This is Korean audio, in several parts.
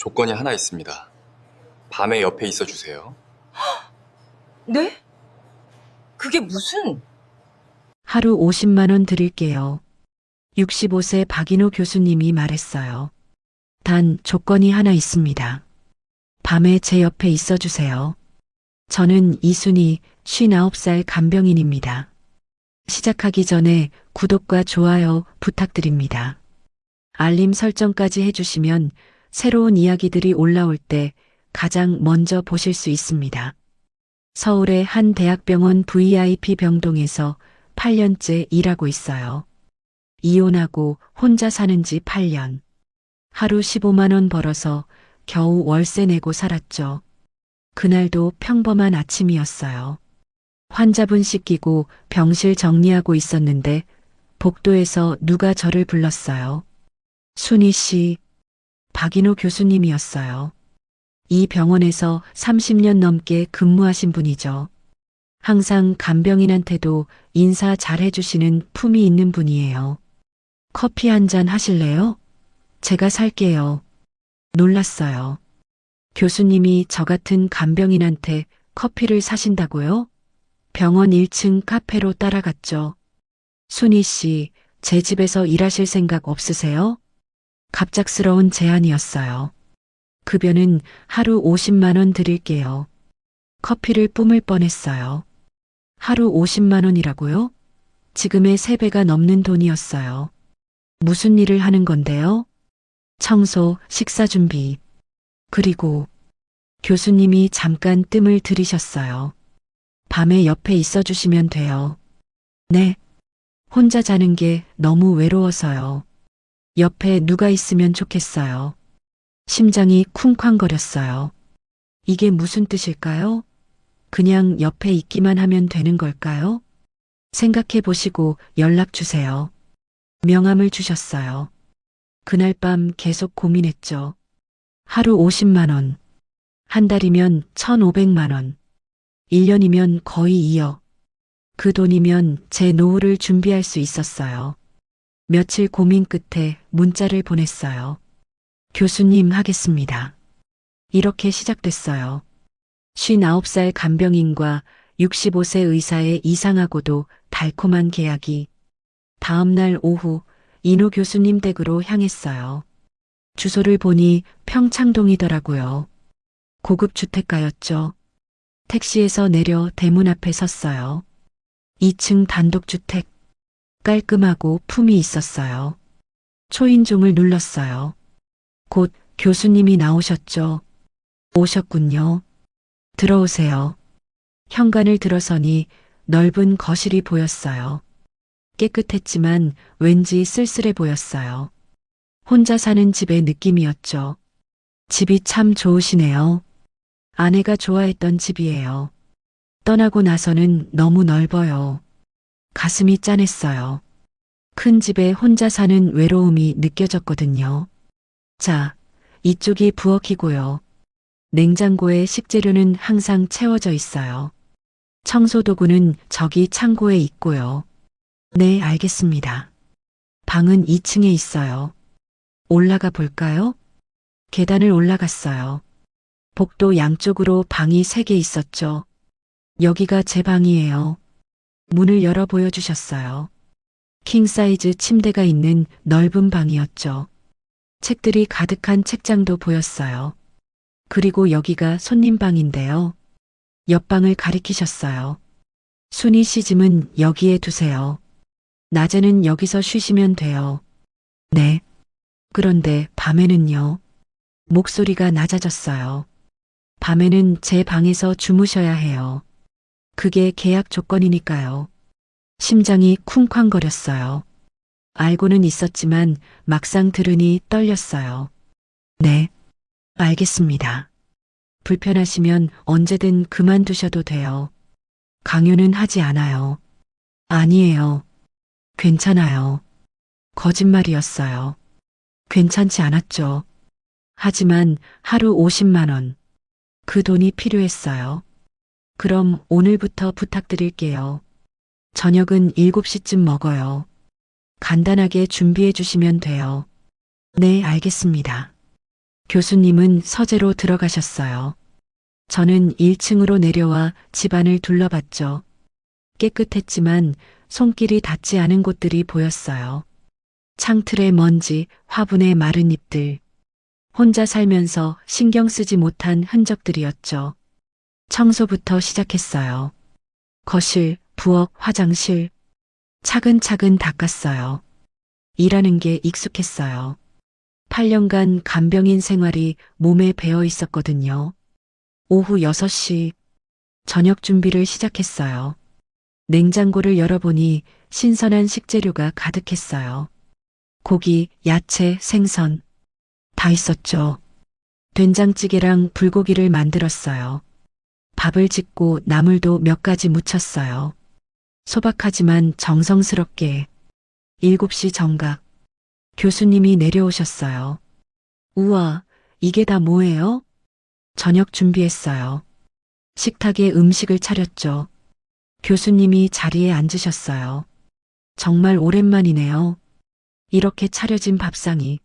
조건이 하나 있습니다. 밤에 옆에 있어 주세요. 네? 그게 무슨... 하루 50만 원 드릴게요. 65세 박인호 교수님이 말했어요. 단 조건이 하나 있습니다. 밤에 제 옆에 있어 주세요. 저는 이순희 59살 간병인입니다. 시작하기 전에 구독과 좋아요 부탁드립니다. 알림 설정까지 해주시면 새로운 이야기들이 올라올 때 가장 먼저 보실 수 있습니다. 서울의 한 대학병원 VIP 병동에서 8년째 일하고 있어요. 이혼하고 혼자 사는 지 8년. 하루 15만 원 벌어서 겨우 월세 내고 살았죠. 그날도 평범한 아침이었어요. 환자분 씻기고 병실 정리하고 있었는데 복도에서 누가 저를 불렀어요. 순희 씨, 박인호 교수님이었어요. 이 병원에서 30년 넘게 근무하신 분이죠. 항상 간병인한테도 인사 잘 해주시는 품이 있는 분이에요. 커피 한 잔 하실래요? 제가 살게요. 놀랐어요. 교수님이 저 같은 간병인한테 커피를 사신다고요? 병원 1층 카페로 따라갔죠. 순희 씨, 제 집에서 일하실 생각 없으세요? 갑작스러운 제안이었어요. 급여는 하루 50만 원 드릴게요. 커피를 뿜을 뻔했어요. 하루 50만 원이라고요? 지금의 3배가 넘는 돈이었어요. 무슨 일을 하는 건데요? 청소, 식사 준비. 그리고 교수님이 잠깐 뜸을 들이셨어요. 밤에 옆에 있어 주시면 돼요. 네. 혼자 자는 게 너무 외로워서요. 옆에 누가 있으면 좋겠어요. 심장이 쿵쾅거렸어요. 이게 무슨 뜻일까요? 그냥 옆에 있기만 하면 되는 걸까요? 생각해 보시고 연락 주세요. 명함을 주셨어요. 그날 밤 계속 고민했죠. 하루 50만 원. 한 달이면 1,500만 원. 1년이면 거의 2억. 그 돈이면 제 노후를 준비할 수 있었어요. 며칠 고민 끝에 문자를 보냈어요. 교수님 하겠습니다. 이렇게 시작됐어요. 59살 간병인과 65세 의사의 이상하고도 달콤한 계약이 다음 날 오후 인호 교수님 댁으로 향했어요. 주소를 보니 평창동이더라고요. 고급 주택가였죠. 택시에서 내려 대문 앞에 섰어요. 2층 단독주택. 깔끔하고 품이 있었어요. 초인종을 눌렀어요. 곧 교수님이 나오셨죠. 오셨군요. 들어오세요. 현관을 들어서니 넓은 거실이 보였어요. 깨끗했지만 왠지 쓸쓸해 보였어요. 혼자 사는 집의 느낌이었죠. 집이 참 좋으시네요. 아내가 좋아했던 집이에요. 떠나고 나서는 너무 넓어요. 가슴이 짠했어요. 큰 집에 혼자 사는 외로움이 느껴졌거든요. 자, 이쪽이 부엌이고요. 냉장고에 식재료는 항상 채워져 있어요. 청소도구는 저기 창고에 있고요. 네, 알겠습니다. 방은 2층에 있어요. 올라가 볼까요? 계단을 올라갔어요. 복도 양쪽으로 방이 3개 있었죠. 여기가 제 방이에요. 문을 열어 보여주셨어요. 킹사이즈 침대가 있는 넓은 방이었죠. 책들이 가득한 책장도 보였어요. 그리고 여기가 손님 방인데요. 옆방을 가리키셨어요. 순희 씨 짐은 여기에 두세요. 낮에는 여기서 쉬시면 돼요. 네. 그런데 밤에는요. 목소리가 낮아졌어요. 밤에는 제 방에서 주무셔야 해요. 그게 계약 조건이니까요. 심장이 쿵쾅거렸어요. 알고는 있었지만 막상 들으니 떨렸어요. 네, 알겠습니다. 불편하시면 언제든 그만두셔도 돼요. 강요는 하지 않아요. 아니에요. 괜찮아요. 거짓말이었어요. 괜찮지 않았죠. 하지만 하루 50만 원. 그 돈이 필요했어요. 그럼 오늘부터 부탁드릴게요. 저녁은 7시쯤 먹어요. 간단하게 준비해 주시면 돼요. 네, 알겠습니다. 교수님은 서재로 들어가셨어요. 저는 1층으로 내려와 집안을 둘러봤죠. 깨끗했지만 손길이 닿지 않은 곳들이 보였어요. 창틀의 먼지, 화분의 마른 잎들. 혼자 살면서 신경 쓰지 못한 흔적들이었죠. 청소부터 시작했어요. 거실, 부엌, 화장실. 차근차근 닦았어요. 일하는 게 익숙했어요. 8년간 간병인 생활이 몸에 배어 있었거든요. 오후 6시 저녁 준비를 시작했어요. 냉장고를 열어보니 신선한 식재료가 가득했어요. 고기, 야채, 생선 다 있었죠. 된장찌개랑 불고기를 만들었어요. 밥을 짓고 나물도 몇 가지 무쳤어요. 소박하지만 정성스럽게. 7시 정각. 교수님이 내려오셨어요. 우와, 이게 다 뭐예요? 저녁 준비했어요. 식탁에 음식을 차렸죠. 교수님이 자리에 앉으셨어요. 정말 오랜만이네요. 이렇게 차려진 밥상이.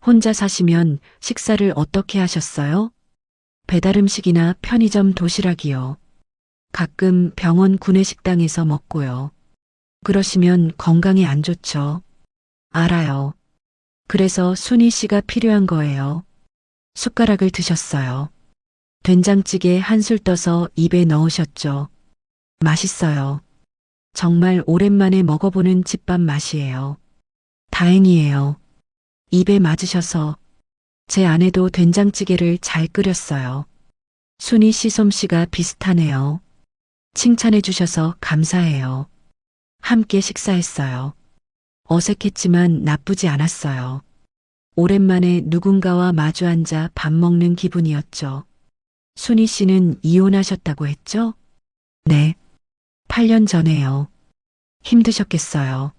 혼자 사시면 식사를 어떻게 하셨어요? 배달 음식이나 편의점 도시락이요. 가끔 병원 구내식당에서 먹고요. 그러시면 건강에 안 좋죠. 알아요. 그래서 순희 씨가 필요한 거예요. 숟가락을 드셨어요. 된장찌개 한술 떠서 입에 넣으셨죠. 맛있어요. 정말 오랜만에 먹어보는 집밥 맛이에요. 다행이에요. 입에 맞으셔서 제 아내도 된장찌개를 잘 끓였어요. 순희 씨 솜씨가 비슷하네요. 칭찬해 주셔서 감사해요. 함께 식사했어요. 어색했지만 나쁘지 않았어요. 오랜만에 누군가와 마주 앉아 밥 먹는 기분이었죠. 순희 씨는 이혼하셨다고 했죠? 네. 8년 전에요. 힘드셨겠어요.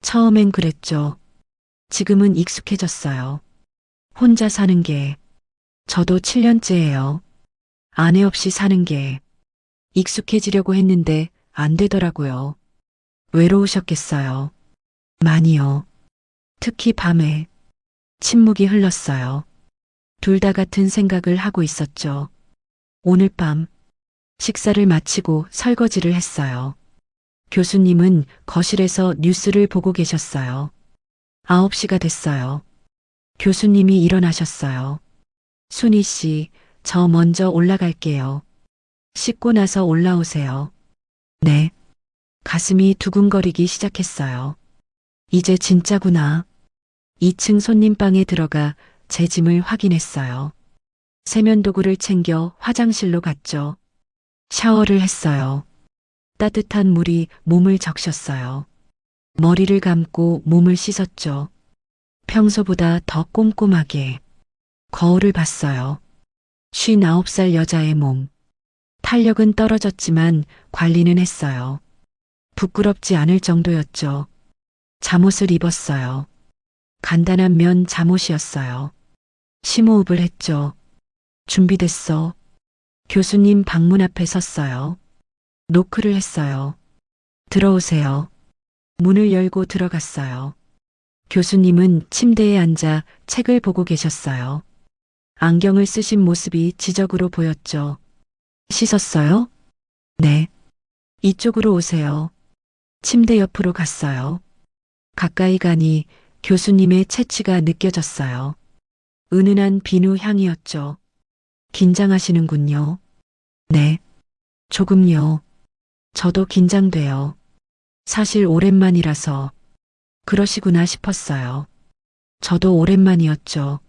처음엔 그랬죠. 지금은 익숙해졌어요. 혼자 사는 게, 저도 7년째예요. 아내 없이 사는 게 익숙해지려고 했는데 안 되더라고요. 외로우셨겠어요. 많이요. 특히 밤에 침묵이 흘렀어요. 둘 다 같은 생각을 하고 있었죠. 오늘 밤 식사를 마치고 설거지를 했어요. 교수님은 거실에서 뉴스를 보고 계셨어요. 9시가 됐어요. 교수님이 일어나셨어요. 순희 씨, 저 먼저 올라갈게요. 씻고 나서 올라오세요. 네. 가슴이 두근거리기 시작했어요. 이제 진짜구나. 2층 손님방에 들어가 제 짐을 확인했어요. 세면도구를 챙겨 화장실로 갔죠. 샤워를 했어요. 따뜻한 물이 몸을 적셨어요. 머리를 감고 몸을 씻었죠. 평소보다 더 꼼꼼하게. 거울을 봤어요. 59살 여자의 몸. 탄력은 떨어졌지만 관리는 했어요. 부끄럽지 않을 정도였죠. 잠옷을 입었어요. 간단한 면 잠옷이었어요. 심호흡을 했죠. 준비됐어. 교수님 방문 앞에 섰어요. 노크를 했어요. 들어오세요. 문을 열고 들어갔어요. 교수님은 침대에 앉아 책을 보고 계셨어요. 안경을 쓰신 모습이 지적으로 보였죠. 씻었어요? 네. 이쪽으로 오세요. 침대 옆으로 갔어요. 가까이 가니 교수님의 체취가 느껴졌어요. 은은한 비누 향이었죠. 긴장하시는군요. 네. 조금요. 저도 긴장돼요. 사실 오랜만이라서 그러시구나 싶었어요. 저도 오랜만이었죠.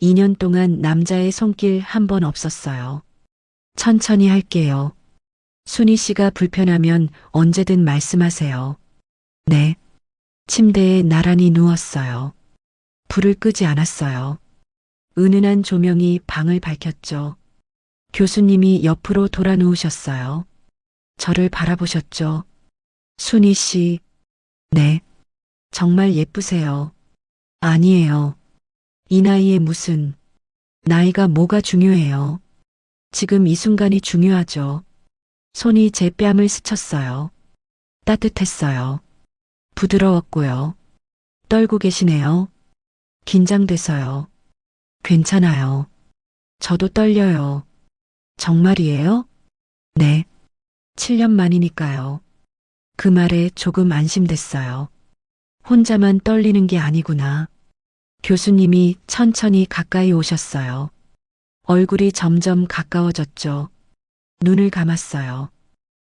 2년 동안 남자의 손길 한 번 없었어요. 천천히 할게요. 순희 씨가 불편하면 언제든 말씀하세요. 네. 침대에 나란히 누웠어요. 불을 끄지 않았어요. 은은한 조명이 방을 밝혔죠. 교수님이 옆으로 돌아 누우셨어요. 저를 바라보셨죠. 순희 씨. 네. 정말 예쁘세요. 아니에요. 이 나이에 무슨. 나이가 뭐가 중요해요. 지금 이 순간이 중요하죠. 손이 제 뺨을 스쳤어요. 따뜻했어요. 부드러웠고요. 떨고 계시네요. 긴장돼서요. 괜찮아요. 저도 떨려요. 정말이에요? 네. 7년 만이니까요. 그 말에 조금 안심됐어요. 혼자만 떨리는 게 아니구나. 교수님이 천천히 가까이 오셨어요. 얼굴이 점점 가까워졌죠. 눈을 감았어요.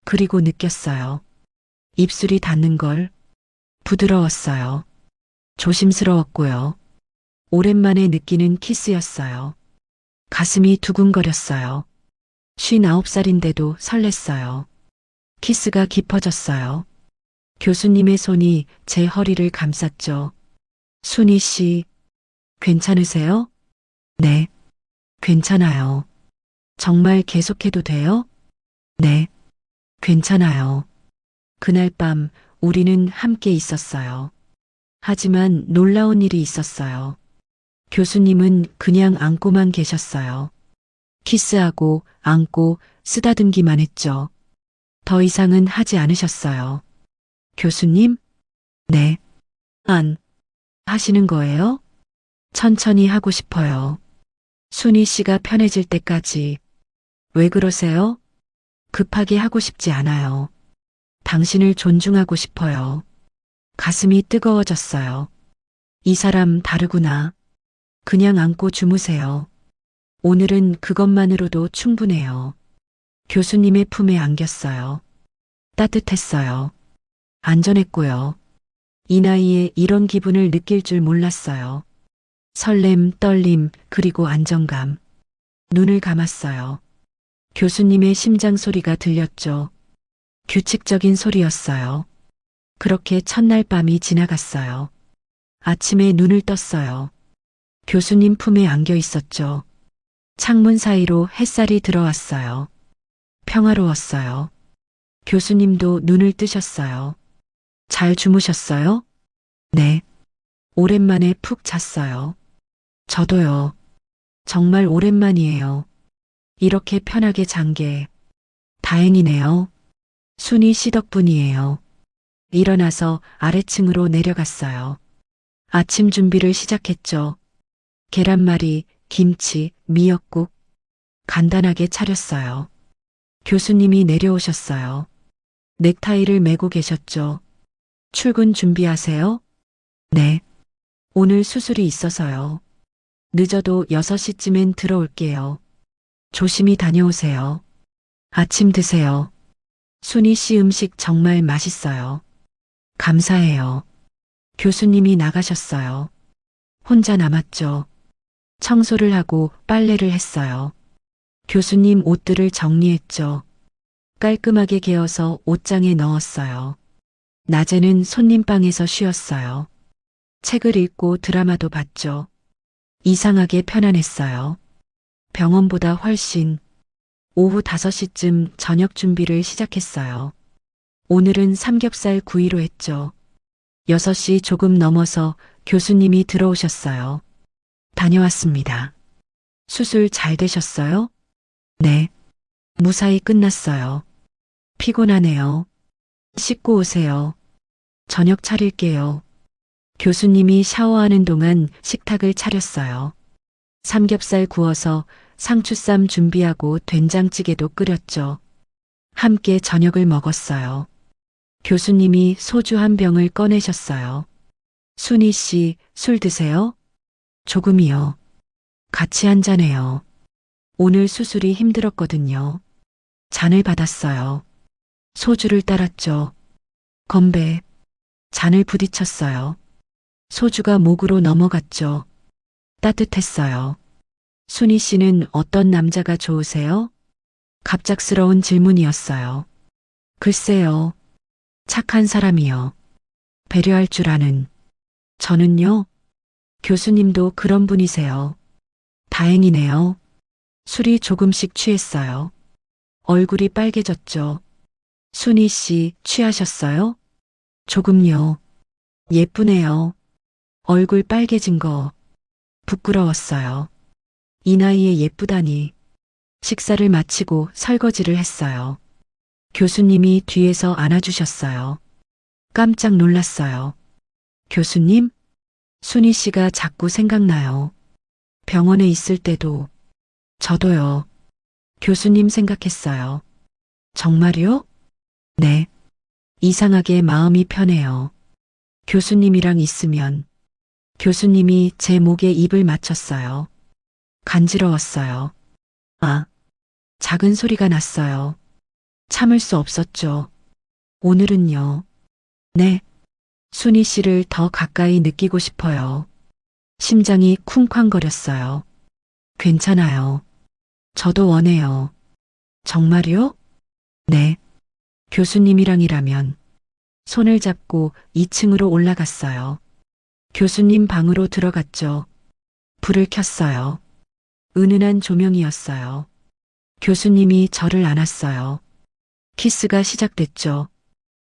그리고 느꼈어요. 입술이 닿는 걸. 부드러웠어요. 조심스러웠고요. 오랜만에 느끼는 키스였어요. 가슴이 두근거렸어요. 59살인데도 설렜어요. 키스가 깊어졌어요. 교수님의 손이 제 허리를 감쌌죠. 순희 씨, 괜찮으세요? 네, 괜찮아요. 정말 계속해도 돼요? 네, 괜찮아요. 그날 밤 우리는 함께 있었어요. 하지만 놀라운 일이 있었어요. 교수님은 그냥 안고만 계셨어요. 키스하고 안고 쓰다듬기만 했죠. 더 이상은 하지 않으셨어요. 교수님? 네. 안 하시는 거예요? 천천히 하고 싶어요. 순희 씨가 편해질 때까지. 왜 그러세요? 급하게 하고 싶지 않아요. 당신을 존중하고 싶어요. 가슴이 뜨거워졌어요. 이 사람 다르구나. 그냥 안고 주무세요. 오늘은 그것만으로도 충분해요. 교수님의 품에 안겼어요. 따뜻했어요. 안전했고요. 이 나이에 이런 기분을 느낄 줄 몰랐어요. 설렘, 떨림, 그리고 안정감. 눈을 감았어요. 교수님의 심장 소리가 들렸죠. 규칙적인 소리였어요. 그렇게 첫날 밤이 지나갔어요. 아침에 눈을 떴어요. 교수님 품에 안겨 있었죠. 창문 사이로 햇살이 들어왔어요. 평화로웠어요. 교수님도 눈을 뜨셨어요. 잘 주무셨어요? 네. 오랜만에 푹 잤어요. 저도요. 정말 오랜만이에요. 이렇게 편하게 잔 게 다행이네요. 순희 씨 덕분이에요. 일어나서 아래층으로 내려갔어요. 아침 준비를 시작했죠. 계란말이, 김치, 미역국. 간단하게 차렸어요. 교수님이 내려오셨어요. 넥타이를 매고 계셨죠. 출근 준비하세요? 네. 오늘 수술이 있어서요. 늦어도 6시쯤엔 들어올게요. 조심히 다녀오세요. 아침 드세요. 순희 씨 음식 정말 맛있어요. 감사해요. 교수님이 나가셨어요. 혼자 남았죠. 청소를 하고 빨래를 했어요. 교수님 옷들을 정리했죠. 깔끔하게 개어서 옷장에 넣었어요. 낮에는 손님방에서 쉬었어요. 책을 읽고 드라마도 봤죠. 이상하게 편안했어요. 병원보다 훨씬. 오후 5시쯤 저녁 준비를 시작했어요. 오늘은 삼겹살 구이로 했죠. 6시 조금 넘어서 교수님이 들어오셨어요. 다녀왔습니다. 수술 잘 되셨어요? 네. 무사히 끝났어요. 피곤하네요. 씻고 오세요. 저녁 차릴게요. 교수님이 샤워하는 동안 식탁을 차렸어요. 삼겹살 구워서 상추쌈 준비하고 된장찌개도 끓였죠. 함께 저녁을 먹었어요. 교수님이 소주 한 병을 꺼내셨어요. 순희 씨, 술 드세요? 조금이요. 같이 한잔해요. 오늘 수술이 힘들었거든요. 잔을 받았어요. 소주를 따랐죠. 건배. 잔을 부딪혔어요. 소주가 목으로 넘어갔죠. 따뜻했어요. 순희 씨는 어떤 남자가 좋으세요? 갑작스러운 질문이었어요. 글쎄요. 착한 사람이요. 배려할 줄 아는. 저는요. 교수님도 그런 분이세요. 다행이네요. 술이 조금씩 취했어요. 얼굴이 빨개졌죠. 순희 씨 취하셨어요? 조금요. 예쁘네요. 얼굴 빨개진 거 부끄러웠어요. 이 나이에 예쁘다니. 식사를 마치고 설거지를 했어요. 교수님이 뒤에서 안아주셨어요. 깜짝 놀랐어요. 교수님? 순희 씨가 자꾸 생각나요. 병원에 있을 때도 저도요. 교수님 생각했어요. 정말요? 네. 이상하게 마음이 편해요. 교수님이랑 있으면 교수님이 제 목에 입을 맞췄어요. 간지러웠어요. 아, 작은 소리가 났어요. 참을 수 없었죠. 오늘은요. 네. 순희 씨를 더 가까이 느끼고 싶어요. 심장이 쿵쾅거렸어요. 괜찮아요. 저도 원해요. 정말요? 네. 교수님이랑이라면 손을 잡고 2층으로 올라갔어요. 교수님 방으로 들어갔죠. 불을 켰어요. 은은한 조명이었어요. 교수님이 저를 안았어요. 키스가 시작됐죠.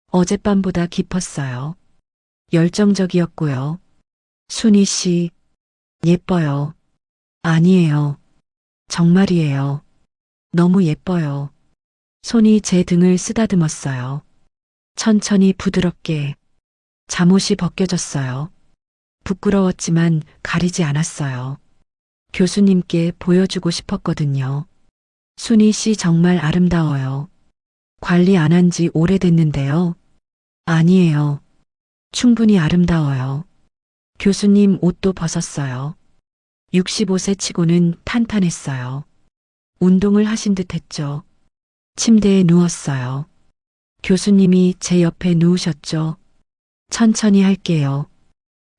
어젯밤보다 깊었어요. 열정적이었고요. 순희 씨, 예뻐요. 아니에요. 정말이에요. 너무 예뻐요. 손이 제 등을 쓰다듬었어요. 천천히 부드럽게. 잠옷이 벗겨졌어요. 부끄러웠지만 가리지 않았어요. 교수님께 보여주고 싶었거든요. 순희 씨 정말 아름다워요. 관리 안 한 지 오래됐는데요. 아니에요. 충분히 아름다워요. 교수님 옷도 벗었어요. 65세 치고는 탄탄했어요. 운동을 하신 듯 했죠. 침대에 누웠어요. 교수님이 제 옆에 누우셨죠. 천천히 할게요.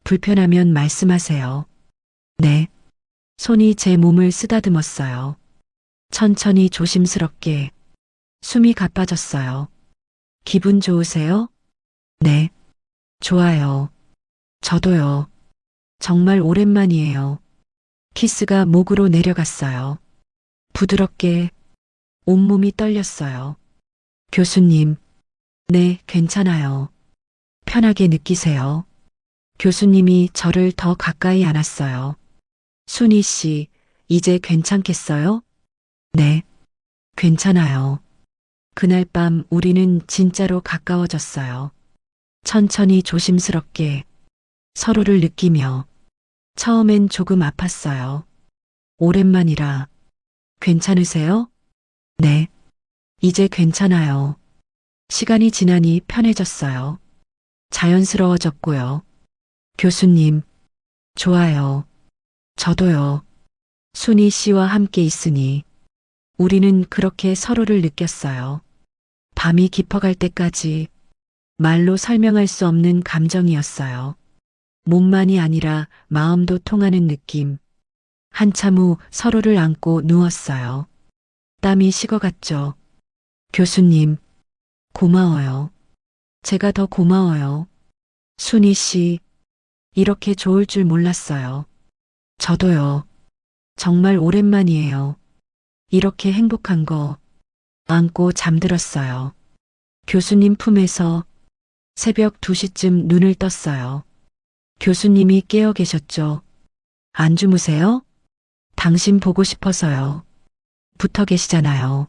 불편하면 말씀하세요. 네. 손이 제 몸을 쓰다듬었어요. 천천히 조심스럽게. 숨이 가빠졌어요. 기분 좋으세요? 네. 좋아요. 저도요. 정말 오랜만이에요. 키스가 목으로 내려갔어요. 부드럽게 온몸이 떨렸어요. 교수님. 네, 괜찮아요. 편하게 느끼세요. 교수님이 저를 더 가까이 안았어요. 순희 씨, 이제 괜찮겠어요? 네, 괜찮아요. 그날 밤 우리는 진짜로 가까워졌어요. 천천히 조심스럽게 서로를 느끼며 처음엔 조금 아팠어요. 오랜만이라. 괜찮으세요? 네, 이제 괜찮아요. 시간이 지나니 편해졌어요. 자연스러워졌고요. 교수님, 좋아요. 저도요. 순희 씨와 함께 있으니 우리는 그렇게 서로를 느꼈어요. 밤이 깊어갈 때까지 말로 설명할 수 없는 감정이었어요. 몸만이 아니라 마음도 통하는 느낌. 한참 후 서로를 안고 누웠어요. 땀이 식어갔죠. 교수님, 고마워요. 제가 더 고마워요. 순희 씨, 이렇게 좋을 줄 몰랐어요. 저도요. 정말 오랜만이에요. 이렇게 행복한 거. 안고 잠들었어요. 교수님 품에서 새벽 2시쯤 눈을 떴어요. 교수님이 깨어 계셨죠. 안 주무세요? 당신 보고 싶어서요. 붙어 계시잖아요.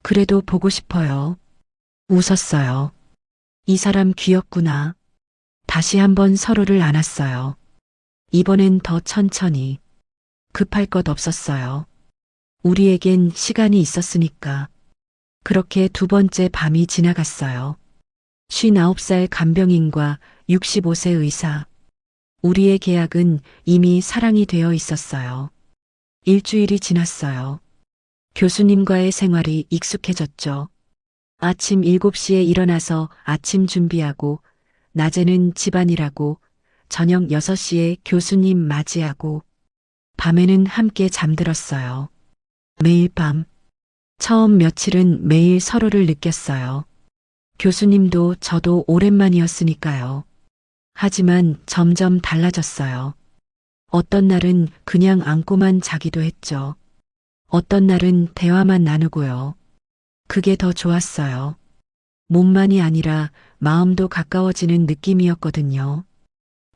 그래도 보고 싶어요. 웃었어요. 이 사람 귀엽구나. 다시 한번 서로를 안았어요. 이번엔 더 천천히. 급할 것 없었어요. 우리에겐 시간이 있었으니까. 그렇게 두 번째 밤이 지나갔어요. 59살 간병인과 65세 의사. 우리의 계약은 이미 사랑이 되어 있었어요. 일주일이 지났어요. 교수님과의 생활이 익숙해졌죠. 아침 7시에 일어나서 아침 준비하고, 낮에는 집안일하고, 저녁 6시에 교수님 맞이하고, 밤에는 함께 잠들었어요. 매일 밤. 처음 며칠은 매일 서로를 느꼈어요. 교수님도 저도 오랜만이었으니까요. 하지만 점점 달라졌어요. 어떤 날은 그냥 안고만 자기도 했죠. 어떤 날은 대화만 나누고요. 그게 더 좋았어요. 몸만이 아니라 마음도 가까워지는 느낌이었거든요.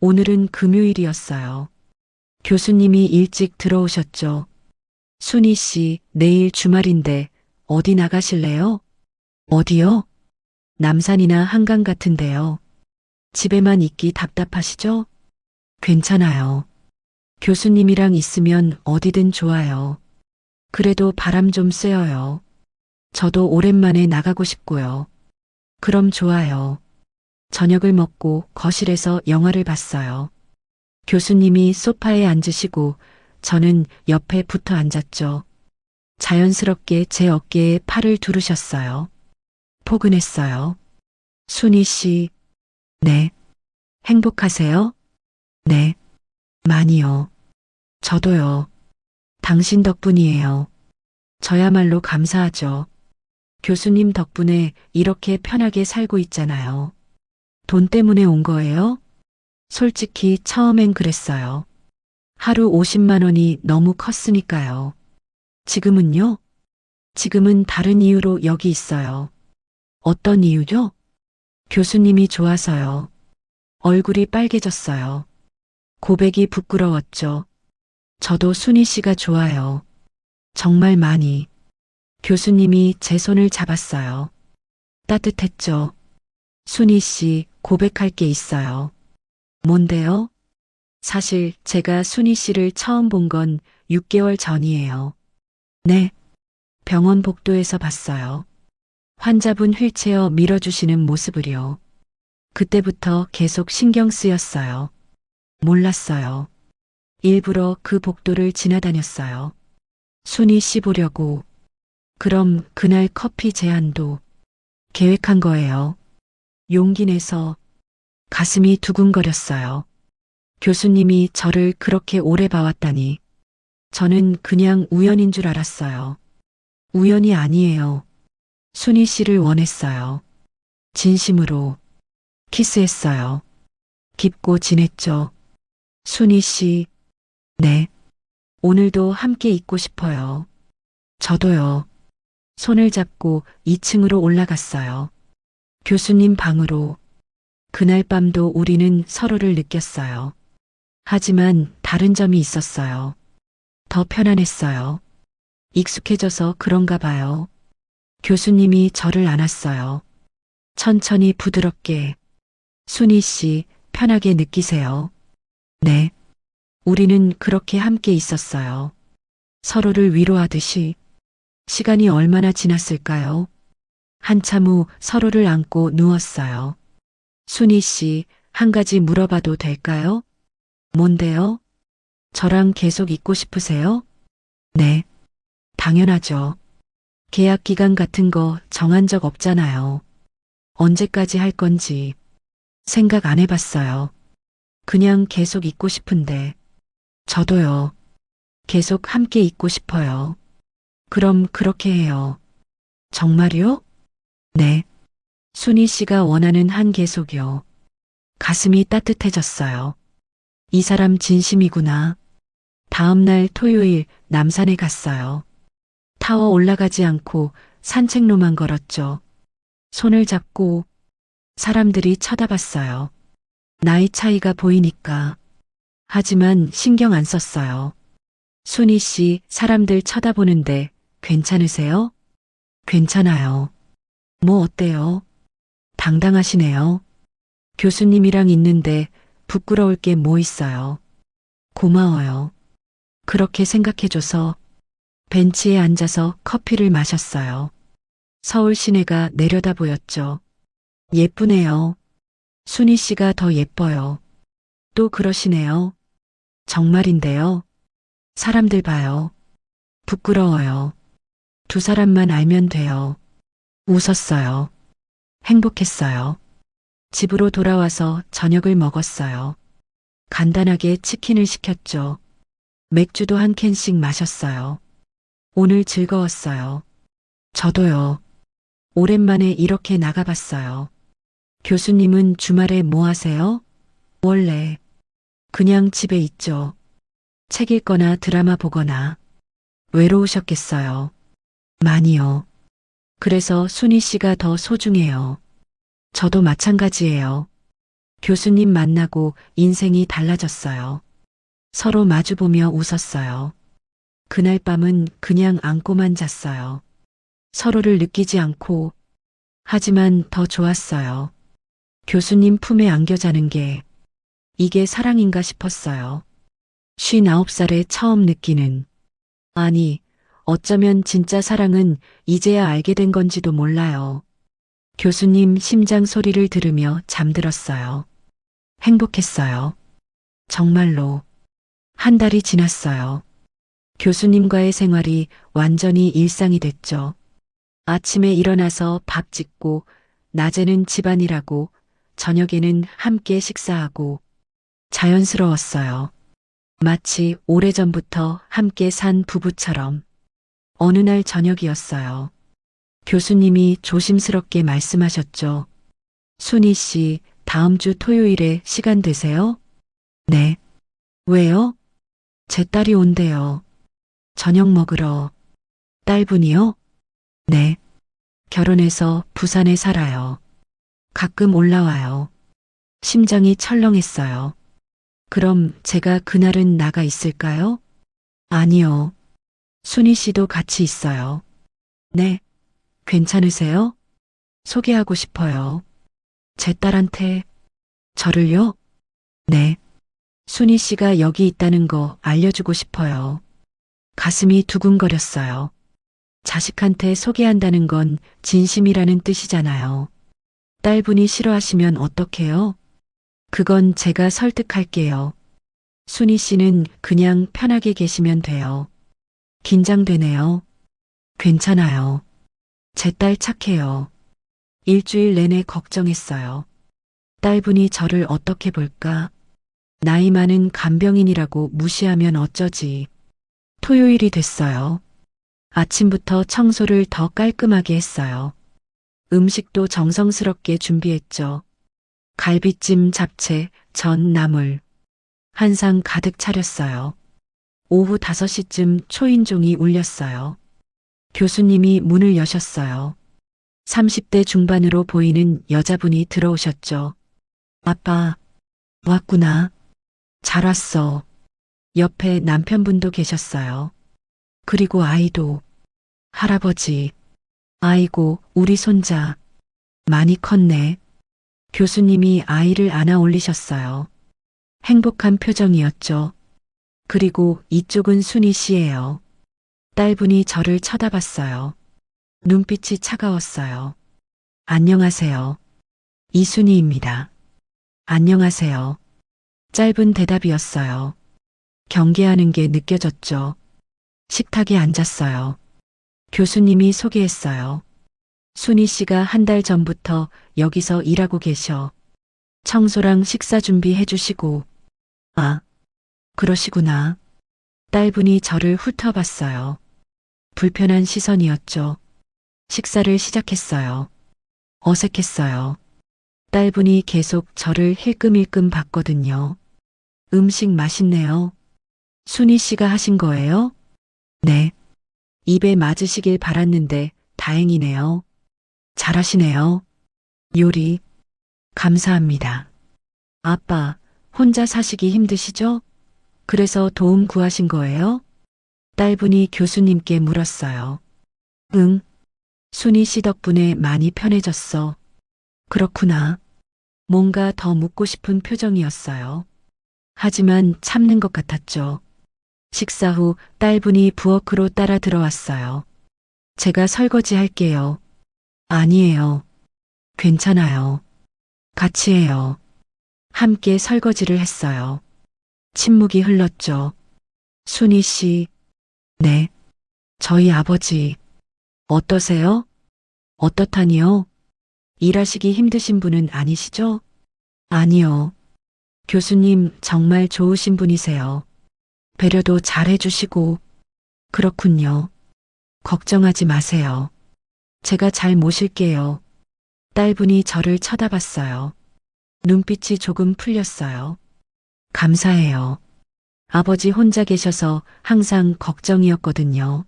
오늘은 금요일이었어요. 교수님이 일찍 들어오셨죠. 순희 씨, 내일 주말인데 어디 나가실래요? 어디요? 남산이나 한강 같은데요. 집에만 있기 답답하시죠? 괜찮아요. 교수님이랑 있으면 어디든 좋아요. 그래도 바람 좀 쐬어요. 저도 오랜만에 나가고 싶고요. 그럼 좋아요. 저녁을 먹고 거실에서 영화를 봤어요. 교수님이 소파에 앉으시고 저는 옆에 붙어 앉았죠. 자연스럽게 제 어깨에 팔을 두르셨어요. 포근했어요. 순희 씨, 네. 행복하세요? 네. 많이요. 저도요. 당신 덕분이에요. 저야말로 감사하죠. 교수님 덕분에 이렇게 편하게 살고 있잖아요. 돈 때문에 온 거예요? 솔직히 처음엔 그랬어요. 하루 50만 원이 너무 컸으니까요. 지금은요? 지금은 다른 이유로 여기 있어요. 어떤 이유죠? 교수님이 좋아서요. 얼굴이 빨개졌어요. 고백이 부끄러웠죠. 저도 순희 씨가 좋아요. 정말 많이. 교수님이 제 손을 잡았어요. 따뜻했죠. 순희 씨, 고백할 게 있어요. 뭔데요? 사실 제가 순희 씨를 처음 본 건 6개월 전이에요. 네. 병원 복도에서 봤어요. 환자분 휠체어 밀어주시는 모습을요. 그때부터 계속 신경 쓰였어요. 몰랐어요. 일부러 그 복도를 지나다녔어요. 순희 씨 보려고. 그럼 그날 커피 제안도 계획한 거예요. 용기 내서 가슴이 두근거렸어요. 교수님이 저를 그렇게 오래 봐왔다니. 저는 그냥 우연인 줄 알았어요. 우연이 아니에요. 순희 씨를 원했어요. 진심으로 키스했어요. 깊고 진했죠. 순희 씨, 네. 오늘도 함께 있고 싶어요. 저도요. 손을 잡고 2층으로 올라갔어요. 교수님 방으로. 그날 밤도 우리는 서로를 느꼈어요. 하지만 다른 점이 있었어요. 더 편안했어요. 익숙해져서 그런가 봐요. 교수님이 저를 안았어요. 천천히 부드럽게. 순희 씨, 편하게 느끼세요. 네. 우리는 그렇게 함께 있었어요. 서로를 위로하듯이. 시간이 얼마나 지났을까요? 한참 후 서로를 안고 누웠어요. 순희 씨, 한 가지 물어봐도 될까요? 뭔데요? 저랑 계속 있고 싶으세요? 네. 당연하죠. 계약 기간 같은 거 정한 적 없잖아요. 언제까지 할 건지 생각 안 해봤어요. 그냥 계속 있고 싶은데. 저도요. 계속 함께 있고 싶어요. 그럼 그렇게 해요. 정말요? 네. 순희 씨가 원하는 한 계속이요. 가슴이 따뜻해졌어요. 이 사람 진심이구나. 다음 날 토요일 남산에 갔어요. 타워 올라가지 않고 산책로만 걸었죠. 손을 잡고 사람들이 쳐다봤어요. 나이 차이가 보이니까. 하지만 신경 안 썼어요. 순희 씨, 사람들 쳐다보는데 괜찮으세요? 괜찮아요. 뭐 어때요? 당당하시네요. 교수님이랑 있는데 부끄러울 게 뭐 있어요. 고마워요. 그렇게 생각해줘서 벤치에 앉아서 커피를 마셨어요. 서울 시내가 내려다 보였죠. 예쁘네요. 순희 씨가 더 예뻐요. 또 그러시네요. 정말인데요. 사람들 봐요. 부끄러워요. 두 사람만 알면 돼요. 웃었어요. 행복했어요. 집으로 돌아와서 저녁을 먹었어요. 간단하게 치킨을 시켰죠. 맥주도 한 캔씩 마셨어요. 오늘 즐거웠어요. 저도요. 오랜만에 이렇게 나가봤어요. 교수님은 주말에 뭐 하세요? 원래 그냥 집에 있죠. 책 읽거나 드라마 보거나. 외로우셨겠어요. 많이요. 그래서 순희 씨가 더 소중해요. 저도 마찬가지예요. 교수님 만나고 인생이 달라졌어요. 서로 마주보며 웃었어요. 그날 밤은 그냥 안고만 잤어요. 서로를 느끼지 않고, 하지만 더 좋았어요. 교수님 품에 안겨 자는 게 이게 사랑인가 싶었어요. 59살에 처음 느끼는, 아니, 어쩌면 진짜 사랑은 이제야 알게 된 건지도 몰라요. 교수님 심장 소리를 들으며 잠들었어요. 행복했어요. 정말로. 한 달이 지났어요. 교수님과의 생활이 완전히 일상이 됐죠. 아침에 일어나서 밥 짓고, 낮에는 집안일하고, 저녁에는 함께 식사하고, 자연스러웠어요. 마치 오래전부터 함께 산 부부처럼. 어느 날 저녁이었어요. 교수님이 조심스럽게 말씀하셨죠. 순희 씨, 다음 주 토요일에 시간 되세요? 네. 왜요? 제 딸이 온대요. 저녁 먹으러. 딸분이요? 네. 결혼해서 부산에 살아요. 가끔 올라와요. 심장이 철렁했어요. 그럼 제가 그날은 나가 있을까요? 아니요. 순희 씨도 같이 있어요. 네. 괜찮으세요? 소개하고 싶어요. 제 딸한테. 저를요? 네. 순희 씨가 여기 있다는 거 알려주고 싶어요. 가슴이 두근거렸어요. 자식한테 소개한다는 건 진심이라는 뜻이잖아요. 딸분이 싫어하시면 어떡해요? 그건 제가 설득할게요. 순희 씨는 그냥 편하게 계시면 돼요. 긴장되네요. 괜찮아요. 제 딸 착해요. 일주일 내내 걱정했어요. 딸분이 저를 어떻게 볼까? 나이 많은 간병인이라고 무시하면 어쩌지. 토요일이 됐어요. 아침부터 청소를 더 깔끔하게 했어요. 음식도 정성스럽게 준비했죠. 갈비찜, 잡채, 전, 나물. 한 상 가득 차렸어요. 오후 5시쯤 초인종이 울렸어요. 교수님이 문을 여셨어요. 30대 중반으로 보이는 여자분이 들어오셨죠. 아빠, 왔구나. 잘 왔어. 옆에 남편분도 계셨어요. 그리고 아이도. 할아버지. 아이고, 우리 손자. 많이 컸네. 교수님이 아이를 안아 올리셨어요. 행복한 표정이었죠. 그리고 이쪽은 순희 씨예요. 딸분이 저를 쳐다봤어요. 눈빛이 차가웠어요. 안녕하세요. 이순희입니다. 안녕하세요. 짧은 대답이었어요. 경계하는 게 느껴졌죠. 식탁에 앉았어요. 교수님이 소개했어요. 순희 씨가 한 달 전부터 여기서 일하고 계셔. 청소랑 식사 준비해 주시고. 아, 그러시구나. 딸분이 저를 훑어봤어요. 불편한 시선이었죠. 식사를 시작했어요. 어색했어요. 딸분이 계속 저를 힐끔힐끔 봤거든요. 음식 맛있네요. 순희 씨가 하신 거예요? 네. 입에 맞으시길 바랐는데 다행이네요. 잘하시네요. 요리. 감사합니다. 아빠, 혼자 사시기 힘드시죠? 그래서 도움 구하신 거예요? 딸분이 교수님께 물었어요. 응. 순희 씨 덕분에 많이 편해졌어. 그렇구나. 뭔가 더 묻고 싶은 표정이었어요. 하지만 참는 것 같았죠. 식사 후 딸분이 부엌으로 따라 들어왔어요. 제가 설거지 할게요. 아니에요. 괜찮아요. 같이 해요. 함께 설거지를 했어요. 침묵이 흘렀죠. 순희 씨. 네. 저희 아버지. 어떠세요? 어떻다니요? 일하시기 힘드신 분은 아니시죠? 아니요. 교수님 정말 좋으신 분이세요. 배려도 잘 해주시고. 그렇군요. 걱정하지 마세요. 제가 잘 모실게요. 딸분이 저를 쳐다봤어요. 눈빛이 조금 풀렸어요. 감사해요. 아버지 혼자 계셔서 항상 걱정이었거든요.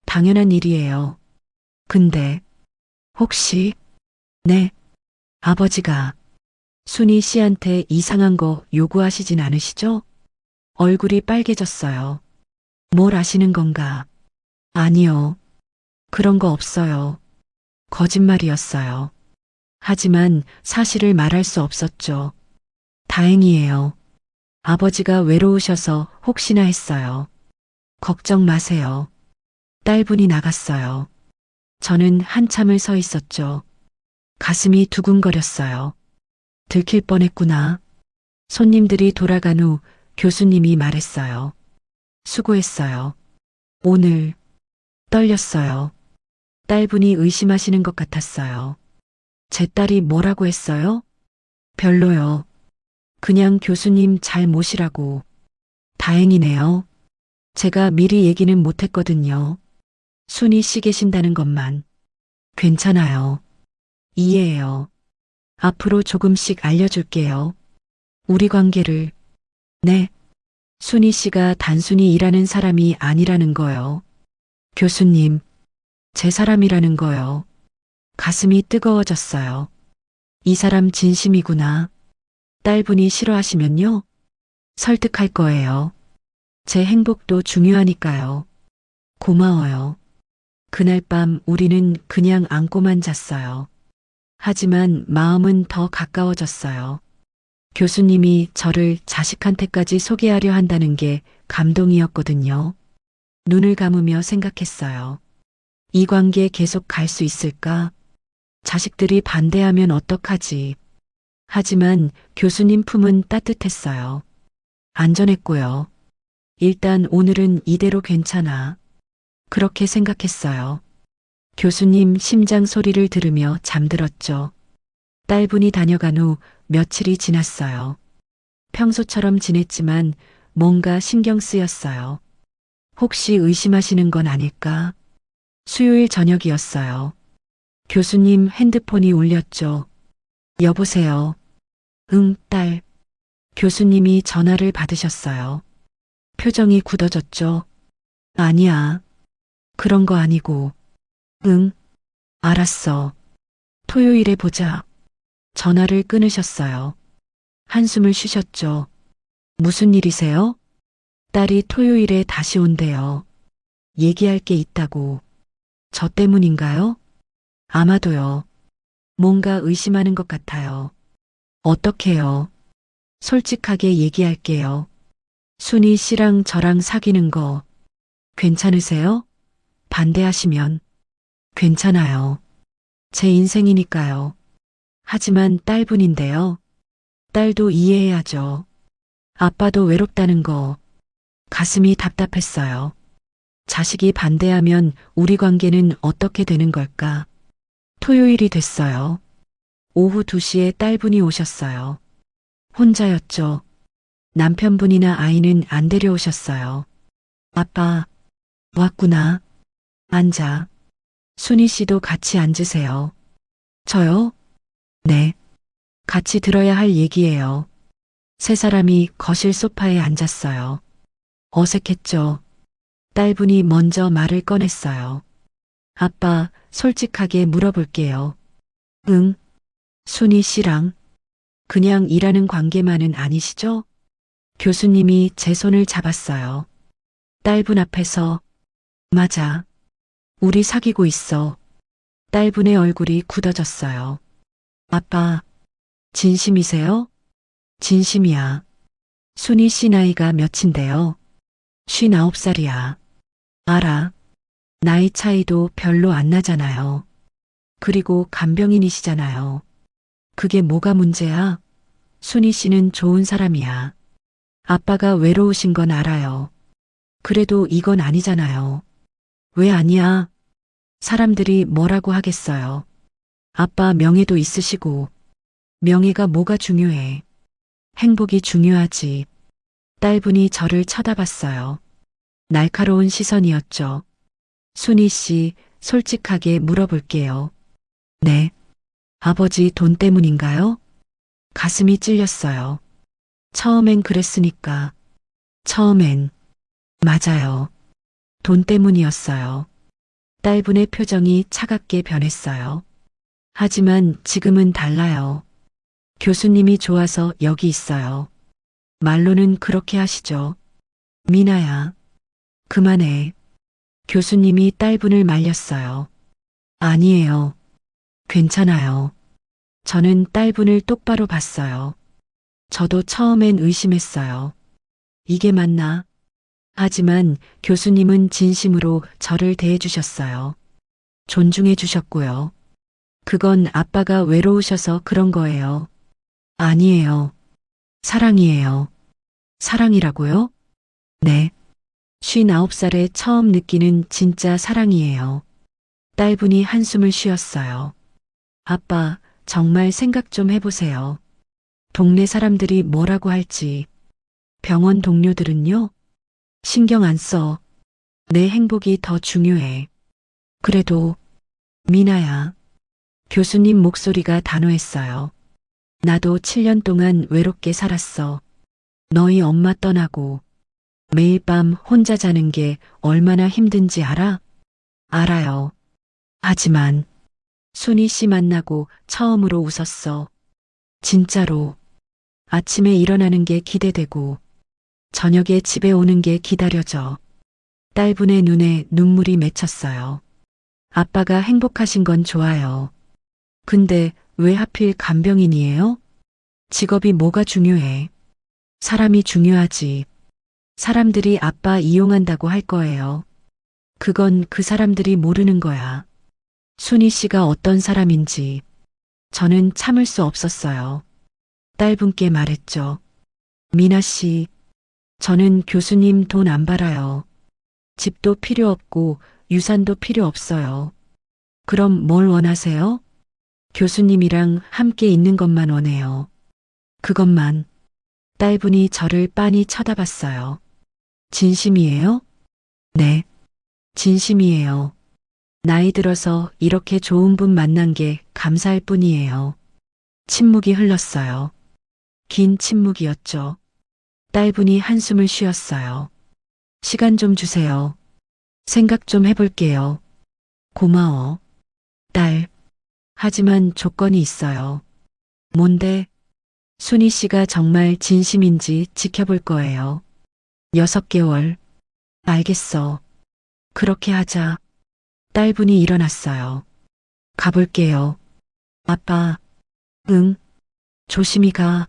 당연한 일이에요. 근데 혹시 네, 아버지가 순희 씨한테 이상한 거 요구하시진 않으시죠? 얼굴이 빨개졌어요. 뭘 아시는 건가? 아니요. 그런 거 없어요. 거짓말이었어요. 하지만 사실을 말할 수 없었죠. 다행이에요. 아버지가 외로우셔서 혹시나 했어요. 걱정 마세요. 딸분이 나갔어요. 저는 한참을 서 있었죠. 가슴이 두근거렸어요. 들킬 뻔했구나. 손님들이 돌아간 후 교수님이 말했어요. 수고했어요. 오늘 떨렸어요. 딸분이 의심하시는 것 같았어요. 제 딸이 뭐라고 했어요? 별로요. 그냥 교수님 잘 모시라고. 다행이네요. 제가 미리 얘기는 못했거든요. 순희 씨 계신다는 것만. 괜찮아요. 이해해요. 앞으로 조금씩 알려줄게요. 우리 관계를. 네. 순희 씨가 단순히 일하는 사람이 아니라는 거요. 교수님, 제 사람이라는 거요. 가슴이 뜨거워졌어요. 이 사람 진심이구나. 딸분이 싫어하시면요? 설득할 거예요. 제 행복도 중요하니까요. 고마워요. 그날 밤 우리는 그냥 안고만 잤어요. 하지만 마음은 더 가까워졌어요. 교수님이 저를 자식한테까지 소개하려 한다는 게 감동이었거든요. 눈을 감으며 생각했어요. 이 관계 계속 갈 수 있을까? 자식들이 반대하면 어떡하지? 하지만 교수님 품은 따뜻했어요. 안전했고요. 일단 오늘은 이대로 괜찮아. 그렇게 생각했어요. 교수님 심장 소리를 들으며 잠들었죠. 딸분이 다녀간 후 며칠이 지났어요. 평소처럼 지냈지만 뭔가 신경 쓰였어요. 혹시 의심하시는 건 아닐까? 수요일 저녁이었어요. 교수님 핸드폰이 울렸죠. 여보세요. 응, 딸. 교수님이 전화를 받으셨어요. 표정이 굳어졌죠. 아니야. 그런 거 아니고. 응, 알았어. 토요일에 보자. 전화를 끊으셨어요. 한숨을 쉬셨죠. 무슨 일이세요? 딸이 토요일에 다시 온대요. 얘기할 게 있다고. 저 때문인가요? 아마도요. 뭔가 의심하는 것 같아요. 어떡해요? 솔직하게 얘기할게요. 순희 씨랑 저랑 사귀는 거 괜찮으세요? 반대하시면 괜찮아요. 제 인생이니까요. 하지만 딸분인데요. 딸도 이해해야죠. 아빠도 외롭다는 거 가슴이 답답했어요. 자식이 반대하면 우리 관계는 어떻게 되는 걸까? 토요일이 됐어요. 오후 2시에 딸분이 오셨어요. 혼자였죠. 남편분이나 아이는 안 데려오셨어요. 아빠, 왔구나. 앉아. 순희 씨도 같이 앉으세요. 저요? 네. 같이 들어야 할 얘기예요. 세 사람이 거실 소파에 앉았어요. 어색했죠. 딸분이 먼저 말을 꺼냈어요. 아빠, 솔직하게 물어볼게요. 응. 순희 씨랑 그냥 일하는 관계만은 아니시죠? 교수님이 제 손을 잡았어요. 딸분 앞에서 맞아. 우리 사귀고 있어. 딸분의 얼굴이 굳어졌어요. 아빠, 진심이세요? 진심이야. 순희 씨 나이가 몇인데요? 59살이야. 알아. 나이 차이도 별로 안 나잖아요. 그리고 간병인이시잖아요. 그게 뭐가 문제야? 순희 씨는 좋은 사람이야. 아빠가 외로우신 건 알아요. 그래도 이건 아니잖아요. 왜 아니야? 사람들이 뭐라고 하겠어요. 아빠 명예도 있으시고. 명예가 뭐가 중요해. 행복이 중요하지. 딸분이 저를 쳐다봤어요. 날카로운 시선이었죠. 순희 씨, 솔직하게 물어볼게요. 네. 아버지 돈 때문인가요? 가슴이 찔렸어요. 처음엔 그랬으니까. 처음엔. 맞아요. 돈 때문이었어요. 딸분의 표정이 차갑게 변했어요. 하지만 지금은 달라요. 교수님이 좋아서 여기 있어요. 말로는 그렇게 하시죠. 미나야. 그만해. 교수님이 딸분을 말렸어요. 아니에요. 괜찮아요. 저는 딸분을 똑바로 봤어요. 저도 처음엔 의심했어요. 이게 맞나? 하지만 교수님은 진심으로 저를 대해 주셨어요. 존중해 주셨고요. 그건 아빠가 외로우셔서 그런 거예요. 아니에요. 사랑이에요. 사랑이라고요? 네. 59살에 처음 느끼는 진짜 사랑이에요. 딸분이 한숨을 쉬었어요. 아빠, 정말 생각 좀 해보세요. 동네 사람들이 뭐라고 할지. 병원 동료들은요? 신경 안 써. 내 행복이 더 중요해. 그래도, 미나야. 교수님 목소리가 단호했어요. 나도 7년 동안 외롭게 살았어. 너희 엄마 떠나고 매일 밤 혼자 자는 게 얼마나 힘든지 알아? 알아요. 하지만 순희 씨 만나고 처음으로 웃었어. 진짜로. 아침에 일어나는 게 기대되고 저녁에 집에 오는 게 기다려져. 딸분의 눈에 눈물이 맺혔어요. 아빠가 행복하신 건 좋아요. 근데 왜 하필 간병인이에요? 직업이 뭐가 중요해? 사람이 중요하지. 사람들이 아빠 이용한다고 할 거예요. 그건 그 사람들이 모르는 거야. 순희 씨가 어떤 사람인지 저는 참을 수 없었어요. 딸분께 말했죠. 미나 씨, 저는 교수님 돈 안 벌어요. 집도 필요 없고 유산도 필요 없어요. 그럼 뭘 원하세요? 교수님이랑 함께 있는 것만 원해요. 그것만. 딸분이 저를 빤히 쳐다봤어요. 진심이에요? 네. 진심이에요. 나이 들어서 이렇게 좋은 분 만난 게 감사할 뿐이에요. 침묵이 흘렀어요. 긴 침묵이었죠. 딸분이 한숨을 쉬었어요. 시간 좀 주세요. 생각 좀 해볼게요. 고마워. 딸. 하지만 조건이 있어요. 뭔데? 순희 씨가 정말 진심인지 지켜볼 거예요. 6개월. 알겠어. 그렇게 하자. 딸분이 일어났어요. 가볼게요. 아빠. 응. 조심히 가.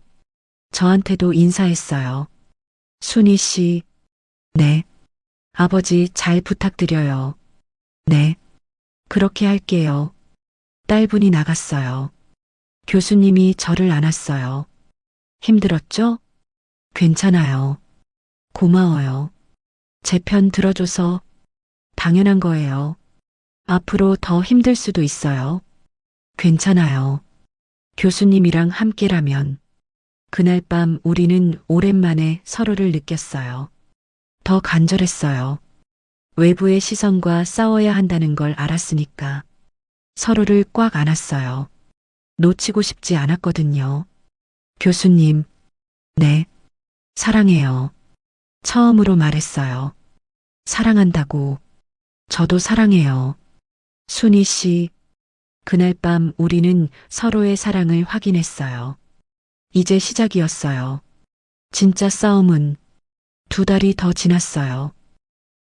저한테도 인사했어요. 순희 씨. 네. 아버지 잘 부탁드려요. 네. 그렇게 할게요. 딸분이 나갔어요. 교수님이 저를 안았어요. 힘들었죠? 괜찮아요. 고마워요. 제 편 들어줘서 당연한 거예요. 앞으로 더 힘들 수도 있어요. 괜찮아요. 교수님이랑 함께라면. 그날 밤 우리는 오랜만에 서로를 느꼈어요. 더 간절했어요. 외부의 시선과 싸워야 한다는 걸 알았으니까. 서로를 꽉 안았어요. 놓치고 싶지 않았거든요. 교수님, 네, 사랑해요. 처음으로 말했어요. 사랑한다고. 저도 사랑해요. 순희 씨, 그날 밤 우리는 서로의 사랑을 확인했어요. 이제 시작이었어요. 진짜 싸움은 2달이 더 지났어요.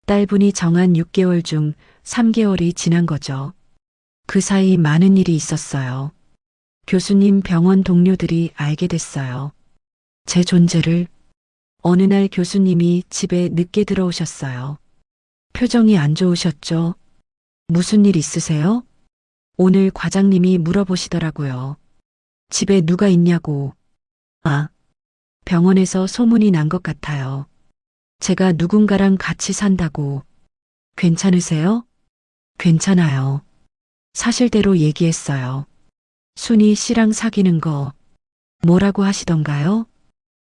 딸분이 정한 6개월 중 3개월이 지난 거죠. 그 사이 많은 일이 있었어요. 교수님 병원 동료들이 알게 됐어요. 제 존재를. 어느 날 교수님이 집에 늦게 들어오셨어요. 표정이 안 좋으셨죠? 무슨 일 있으세요? 오늘 과장님이 물어보시더라고요. 집에 누가 있냐고. 아, 병원에서 소문이 난 것 같아요. 제가 누군가랑 같이 산다고. 괜찮으세요? 괜찮아요. 사실대로 얘기했어요. 순희 씨랑 사귀는 거 뭐라고 하시던가요?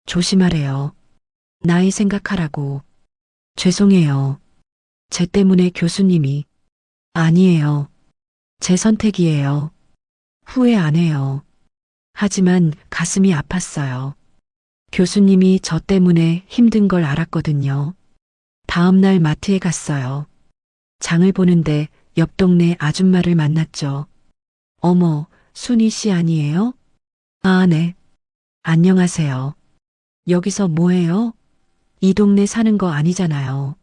조심하래요. 나이 생각하라고. 죄송해요. 제 때문에 교수님이. 아니에요. 제 선택이에요. 후회 안 해요. 하지만 가슴이 아팠어요. 교수님이 저 때문에 힘든 걸 알았거든요. 다음 날 마트에 갔어요. 장을 보는데 옆 동네 아줌마를 만났죠. 어머, 순희 씨 아니에요? 아, 네. 안녕하세요. 여기서 뭐해요? 이 동네 사는 거 아니잖아요.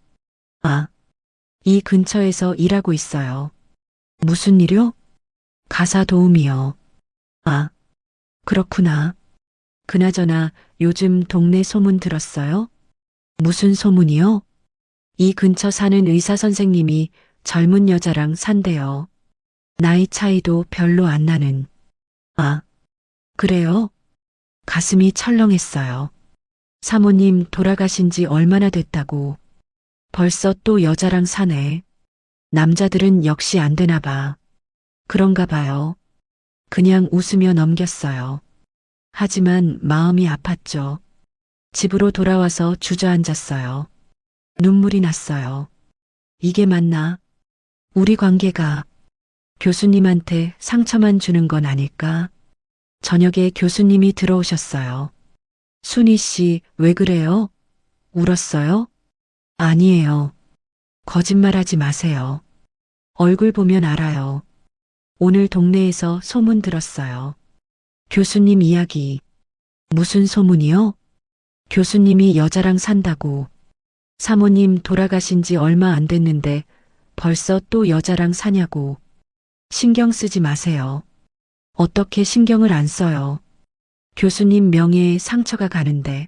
아, 이 근처에서 일하고 있어요. 무슨 일요? 가사 도우미요. 아, 그렇구나. 그나저나 요즘 동네 소문 들었어요? 무슨 소문이요? 이 근처 사는 의사 선생님이 젊은 여자랑 산대요. 나이 차이도 별로 안 나는. 아, 그래요? 가슴이 철렁했어요. 사모님 돌아가신 지 얼마나 됐다고. 벌써 또 여자랑 사네. 남자들은 역시 안 되나 봐. 그런가 봐요. 그냥 웃으며 넘겼어요. 하지만 마음이 아팠죠. 집으로 돌아와서 주저앉았어요. 눈물이 났어요. 이게 맞나? 우리 관계가 교수님한테 상처만 주는 건 아닐까? 저녁에 교수님이 들어오셨어요. 순희 씨, 왜 그래요? 울었어요? 아니에요. 거짓말하지 마세요. 얼굴 보면 알아요. 오늘 동네에서 소문 들었어요. 교수님 이야기. 무슨 소문이요? 교수님이 여자랑 산다고. 사모님 돌아가신 지 얼마 안 됐는데 벌써 또 여자랑 사냐고. 신경 쓰지 마세요. 어떻게 신경을 안 써요. 교수님 명예에 상처가 가는데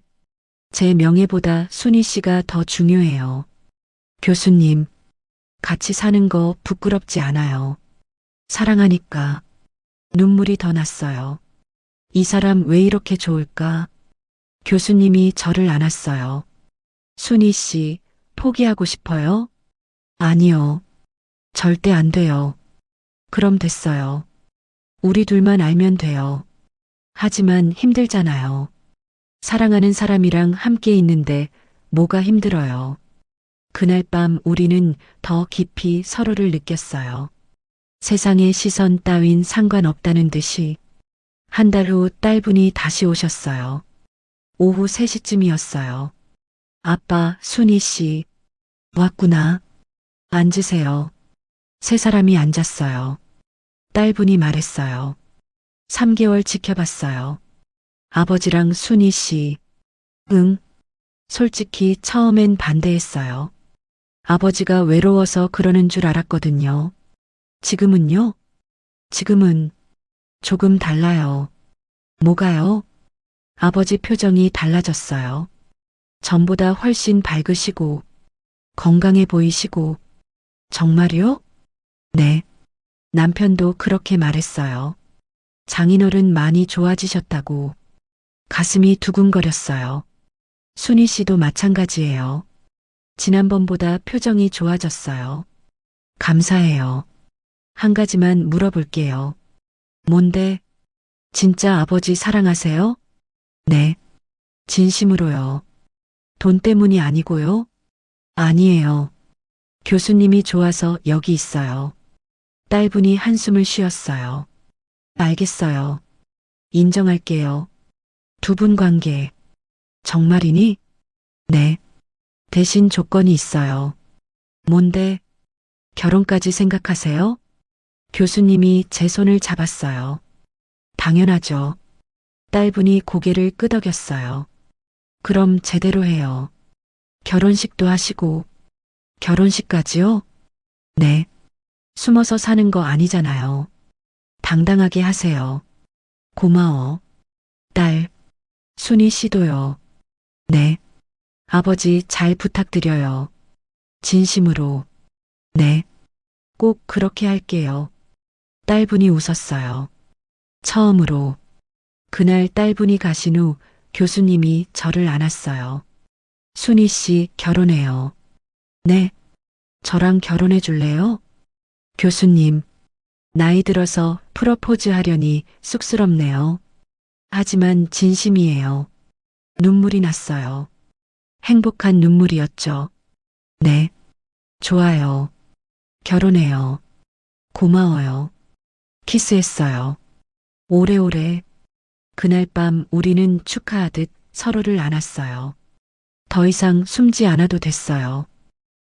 제 명예보다 순희 씨가 더 중요해요. 교수님, 같이 사는 거 부끄럽지 않아요. 사랑하니까. 눈물이 더 났어요. 이 사람 왜 이렇게 좋을까? 교수님이 저를 안았어요. 순희 씨, 포기하고 싶어요? 아니요. 절대 안 돼요. 그럼 됐어요. 우리 둘만 알면 돼요. 하지만 힘들잖아요. 사랑하는 사람이랑 함께 있는데 뭐가 힘들어요. 그날 밤 우리는 더 깊이 서로를 느꼈어요. 세상의 시선 따윈 상관없다는 듯이. 한 달 후 딸분이 다시 오셨어요. 오후 3시쯤이었어요. 아빠, 순희 씨. 왔구나. 앉으세요. 세 사람이 앉았어요. 딸분이 말했어요. 3개월 지켜봤어요. 아버지랑 순희 씨. 응. 솔직히 처음엔 반대했어요. 아버지가 외로워서 그러는 줄 알았거든요. 지금은요? 지금은 조금 달라요. 뭐가요? 아버지 표정이 달라졌어요. 전보다 훨씬 밝으시고 건강해 보이시고. 정말요? 네. 남편도 그렇게 말했어요. 장인어른 많이 좋아지셨다고. 가슴이 두근거렸어요. 순희 씨도 마찬가지예요. 지난번보다 표정이 좋아졌어요. 감사해요. 한 가지만 물어볼게요. 뭔데? 진짜 아버지 사랑하세요? 네. 진심으로요. 돈 때문이 아니고요? 아니에요. 교수님이 좋아서 여기 있어요. 딸분이 한숨을 쉬었어요. 알겠어요. 인정할게요. 두 분 관계. 정말이니? 네. 대신 조건이 있어요. 뭔데? 결혼까지 생각하세요? 교수님이 제 손을 잡았어요. 당연하죠. 딸분이 고개를 끄덕였어요. 그럼 제대로 해요. 결혼식도 하시고. 결혼식까지요? 네. 숨어서 사는 거 아니잖아요. 당당하게 하세요. 고마워. 딸. 순희 씨도요. 네. 아버지 잘 부탁드려요. 진심으로. 네. 꼭 그렇게 할게요. 딸분이 웃었어요. 처음으로. 그날 딸분이 가신 후 교수님이 저를 안았어요. 순희 씨 결혼해요. 네. 저랑 결혼해 줄래요? 교수님. 나이 들어서 프러포즈 하려니 쑥스럽네요. 하지만 진심이에요. 눈물이 났어요. 행복한 눈물이었죠. 네. 좋아요. 결혼해요. 고마워요. 키스했어요. 오래오래. 그날 밤 우리는 축하하듯 서로를 안았어요. 더 이상 숨지 않아도 됐어요.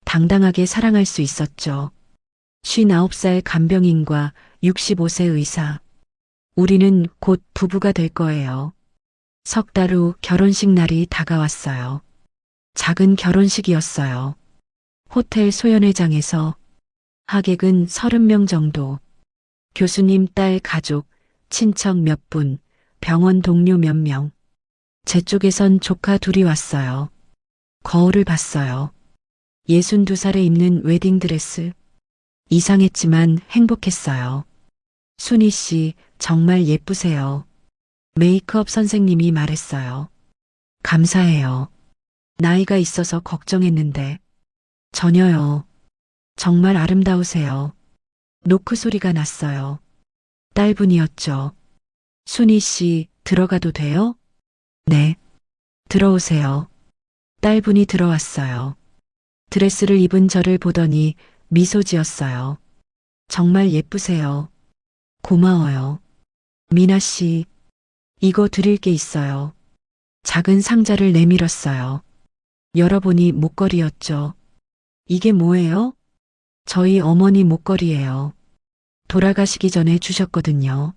당당하게 사랑할 수 있었죠. 59살 간병인과 65세 의사. 우리는 곧 부부가 될 거예요. 석 달 후 결혼식 날이 다가왔어요. 작은 결혼식이었어요. 호텔 소연회장에서 하객은 30명 정도. 교수님 딸 가족, 친척 몇 분, 병원 동료 몇 명. 제 쪽에선 조카 둘이 왔어요. 거울을 봤어요. 62살에 입는 웨딩드레스. 이상했지만 행복했어요. 순희 씨, 정말 예쁘세요. 메이크업 선생님이 말했어요. 감사해요. 나이가 있어서 걱정했는데. 전혀요. 정말 아름다우세요. 노크 소리가 났어요. 딸분이었죠. 순희 씨, 들어가도 돼요? 네. 들어오세요. 딸분이 들어왔어요. 드레스를 입은 저를 보더니 미소 지었어요. 정말 예쁘세요. 고마워요. 미나 씨, 이거 드릴 게 있어요. 작은 상자를 내밀었어요. 열어보니 목걸이였죠. 이게 뭐예요? 저희 어머니 목걸이예요. 돌아가시기 전에 주셨거든요.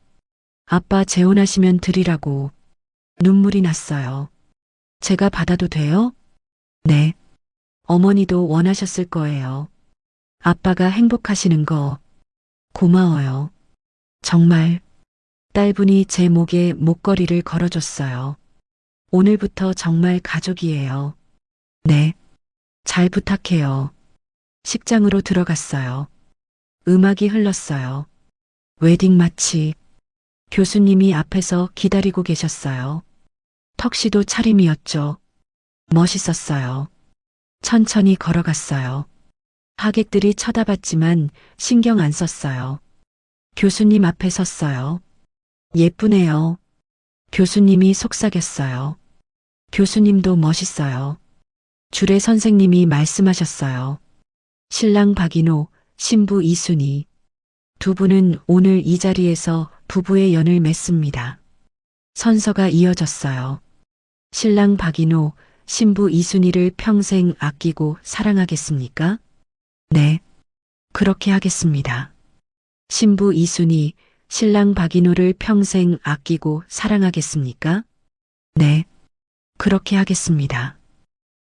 아빠 재혼하시면 드리라고. 눈물이 났어요. 제가 받아도 돼요? 네. 어머니도 원하셨을 거예요. 아빠가 행복하시는 거 고마워요. 정말. 딸분이 제 목에 목걸이를 걸어줬어요. 오늘부터 정말 가족이에요. 네. 잘 부탁해요. 식장으로 들어갔어요. 음악이 흘렀어요. 웨딩 마치. 교수님이 앞에서 기다리고 계셨어요. 턱시도 차림이었죠. 멋있었어요. 천천히 걸어갔어요. 하객들이 쳐다봤지만 신경 안 썼어요. 교수님 앞에 섰어요. 예쁘네요. 교수님이 속삭였어요. 교수님도 멋있어요. 주례 선생님이 말씀하셨어요. 신랑 박인호, 신부 이순희. 두 분은 오늘 이 자리에서 부부의 연을 맺습니다. 선서가 이어졌어요. 신랑 박인호, 신부 이순희를 평생 아끼고 사랑하겠습니까? 네. 그렇게 하겠습니다. 신부 이순희, 신랑 박인호를 평생 아끼고 사랑하겠습니까? 네. 그렇게 하겠습니다.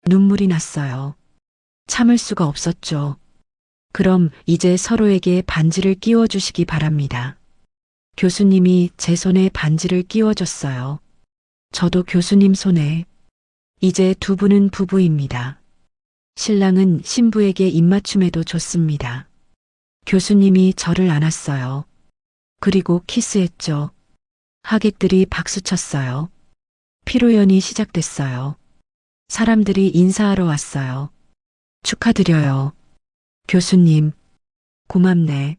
눈물이 났어요. 참을 수가 없었죠. 그럼 이제 서로에게 반지를 끼워주시기 바랍니다. 교수님이 제 손에 반지를 끼워줬어요. 저도 교수님 손에. 이제 두 분은 부부입니다. 신랑은 신부에게 입맞춤해도 좋습니다. 교수님이 저를 안았어요. 그리고 키스했죠. 하객들이 박수쳤어요. 피로연이 시작됐어요. 사람들이 인사하러 왔어요. 축하드려요. 교수님, 고맙네.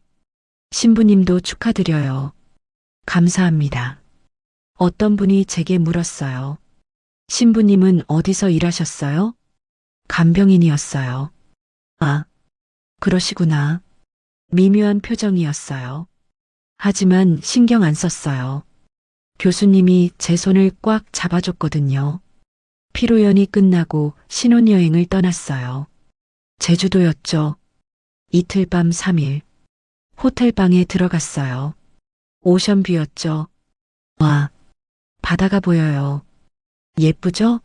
신부님도 축하드려요. 감사합니다. 어떤 분이 제게 물었어요. 신부님은 어디서 일하셨어요? 간병인이었어요. 아, 그러시구나. 미묘한 표정이었어요. 하지만 신경 안 썼어요. 교수님이 제 손을 꽉 잡아줬거든요. 피로연이 끝나고 신혼여행을 떠났어요. 제주도였죠. 이틀 밤 3일. 호텔방에 들어갔어요. 오션뷰였죠. 와, 바다가 보여요. 예쁘죠?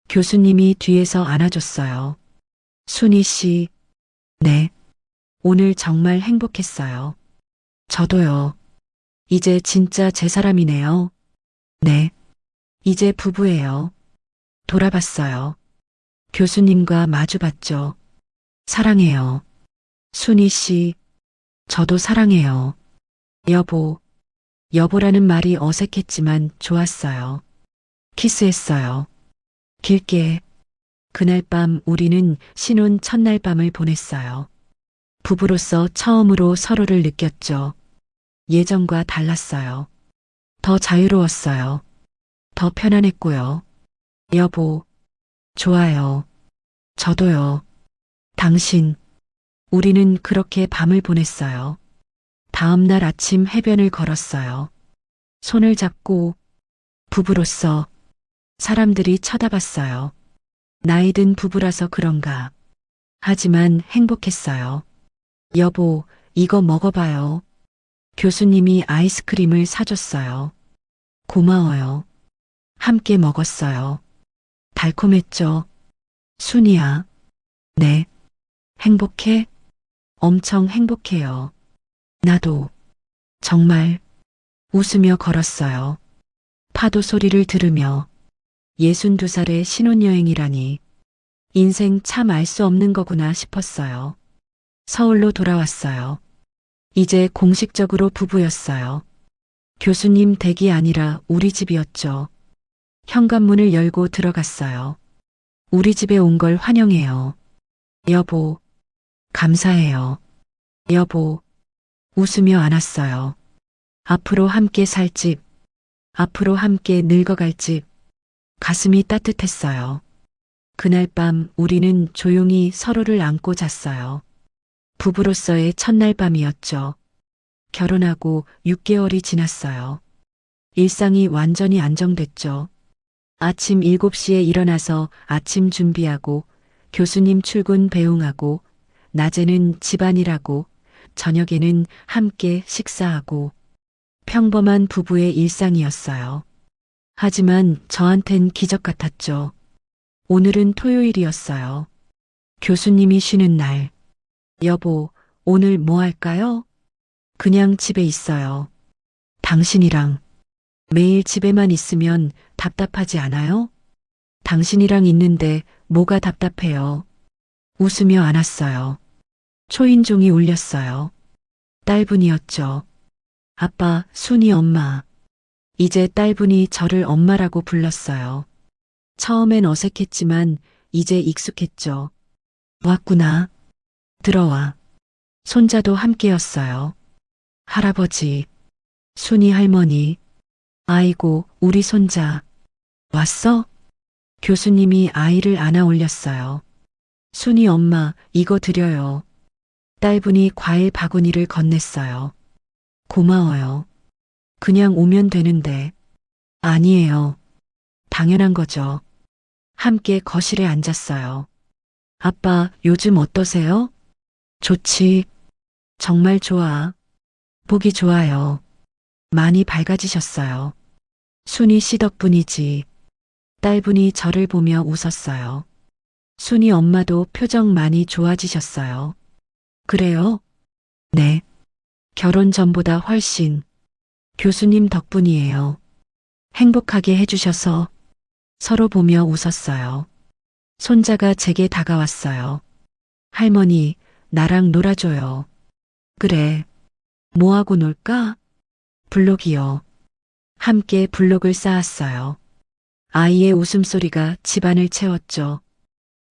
교수님이 뒤에서 안아줬어요. 순희 씨, 네. 오늘 정말 행복했어요. 저도요. 이제 진짜 제 사람이네요. 네. 이제 부부예요. 돌아봤어요. 교수님과 마주봤죠. 사랑해요. 순희 씨, 저도 사랑해요. 여보. 여보라는 말이 어색했지만 좋았어요. 키스했어요. 길게. 그날 밤 우리는 신혼 첫날 밤을 보냈어요. 부부로서 처음으로 서로를 느꼈죠. 예전과 달랐어요. 더 자유로웠어요. 더 편안했고요. 여보, 좋아요. 저도요. 당신, 우리는 그렇게 밤을 보냈어요. 다음 날 아침 해변을 걸었어요. 손을 잡고 부부로서 사람들이 쳐다봤어요. 나이 든 부부라서 그런가. 하지만 행복했어요. 여보, 이거 먹어봐요. 교수님이 아이스크림을 사줬어요. 고마워요. 함께 먹었어요. 달콤했죠. 순이야. 네. 행복해? 엄청 행복해요. 나도. 정말. 웃으며 걸었어요. 파도 소리를 들으며 62살의 신혼여행이라니. 인생 참 알 수 없는 거구나 싶었어요. 서울로 돌아왔어요. 이제 공식적으로 부부였어요. 교수님 댁이 아니라 우리 집이었죠. 현관문을 열고 들어갔어요. 우리 집에 온 걸 환영해요. 여보, 감사해요. 여보, 웃으며 안았어요. 앞으로 함께 살 집, 앞으로 함께 늙어갈 집, 가슴이 따뜻했어요. 그날 밤 우리는 조용히 서로를 안고 잤어요. 부부로서의 첫날 밤이었죠. 결혼하고 6개월이 지났어요. 일상이 완전히 안정됐죠. 아침 7시에 일어나서 아침 준비하고 교수님 출근 배웅하고 낮에는 집안일하고 저녁에는 함께 식사하고 평범한 부부의 일상이었어요. 하지만 저한텐 기적 같았죠. 오늘은 토요일이었어요. 교수님이 쉬는 날. 여보, 오늘 뭐 할까요? 그냥 집에 있어요. 당신이랑. 매일 집에만 있으면 답답하지 않아요? 당신이랑 있는데 뭐가 답답해요? 웃으며 안았어요. 초인종이 울렸어요. 딸분이었죠. 아빠, 순이 엄마. 이제 딸분이 저를 엄마라고 불렀어요. 처음엔 어색했지만 이제 익숙했죠. 왔구나. 들어와. 손자도 함께였어요. 할아버지, 순이 할머니. 아이고, 우리 손자. 왔어? 교수님이 아이를 안아 올렸어요. 순이 엄마, 이거 드려요. 딸분이 과일 바구니를 건넸어요. 고마워요. 그냥 오면 되는데. 아니에요. 당연한 거죠. 함께 거실에 앉았어요. 아빠, 요즘 어떠세요? 좋지. 정말 좋아. 보기 좋아요. 많이 밝아지셨어요. 순이 씨 덕분이지. 딸분이 저를 보며 웃었어요. 순이 엄마도 표정 많이 좋아지셨어요. 그래요? 네. 결혼 전보다 훨씬. 교수님 덕분이에요. 행복하게 해주셔서 서로 보며 웃었어요. 손자가 제게 다가왔어요. 할머니, 나랑 놀아줘요. 그래. 뭐하고 놀까? 블록이요. 함께 블록을 쌓았어요. 아이의 웃음소리가 집안을 채웠죠.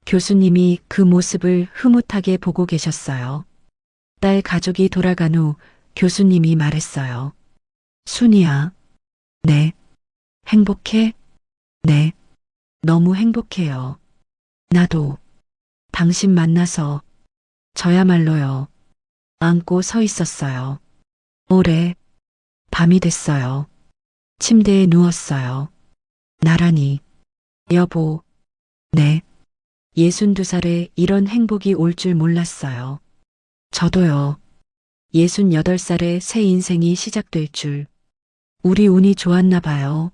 교수님이 그 모습을 흐뭇하게 보고 계셨어요. 딸 가족이 돌아간 후 교수님이 말했어요. 순이야. 네. 행복해? 네. 너무 행복해요. 나도. 당신 만나서. 저야말로요. 안고 서 있었어요. 오래. 밤이 됐어요. 침대에 누웠어요. 나란히. 여보. 네. 62살에 이런 행복이 올 줄 몰랐어요. 저도요. 68살에 새 인생이 시작될 줄. 우리 운이 좋았나 봐요.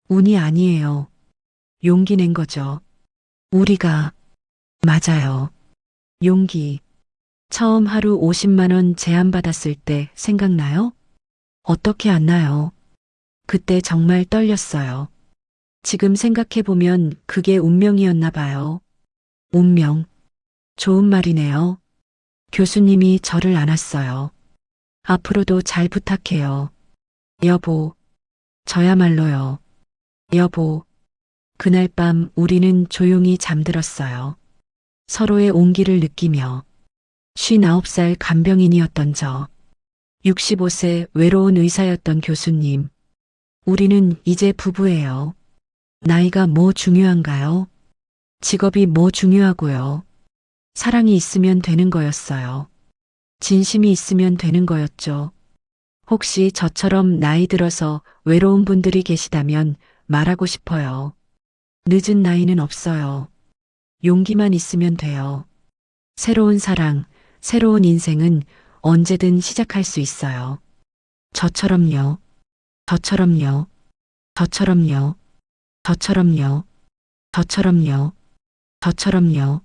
운이 아니에요. 용기 낸 거죠. 우리가. 맞아요. 용기. 처음 하루 50만 원 제안받았을 때 생각나요? 어떻게 안 나요? 그때 정말 떨렸어요. 지금 생각해보면 그게 운명이었나 봐요. 운명. 좋은 말이네요. 교수님이 저를 안았어요. 앞으로도 잘 부탁해요. 여보. 저야말로요. 여보. 그날 밤 우리는 조용히 잠들었어요. 서로의 온기를 느끼며. 59살 간병인이었던 저. 65세 외로운 의사였던 교수님. 우리는 이제 부부예요. 나이가 뭐 중요한가요? 직업이 뭐 중요하고요. 사랑이 있으면 되는 거였어요. 진심이 있으면 되는 거였죠. 혹시 저처럼 나이 들어서 외로운 분들이 계시다면 말하고 싶어요. 늦은 나이는 없어요. 용기만 있으면 돼요. 새로운 사랑, 새로운 인생은 언제든 시작할 수 있어요. 저처럼요. 저처럼요. 저처럼요. 저처럼요. 저처럼요. 저처럼요.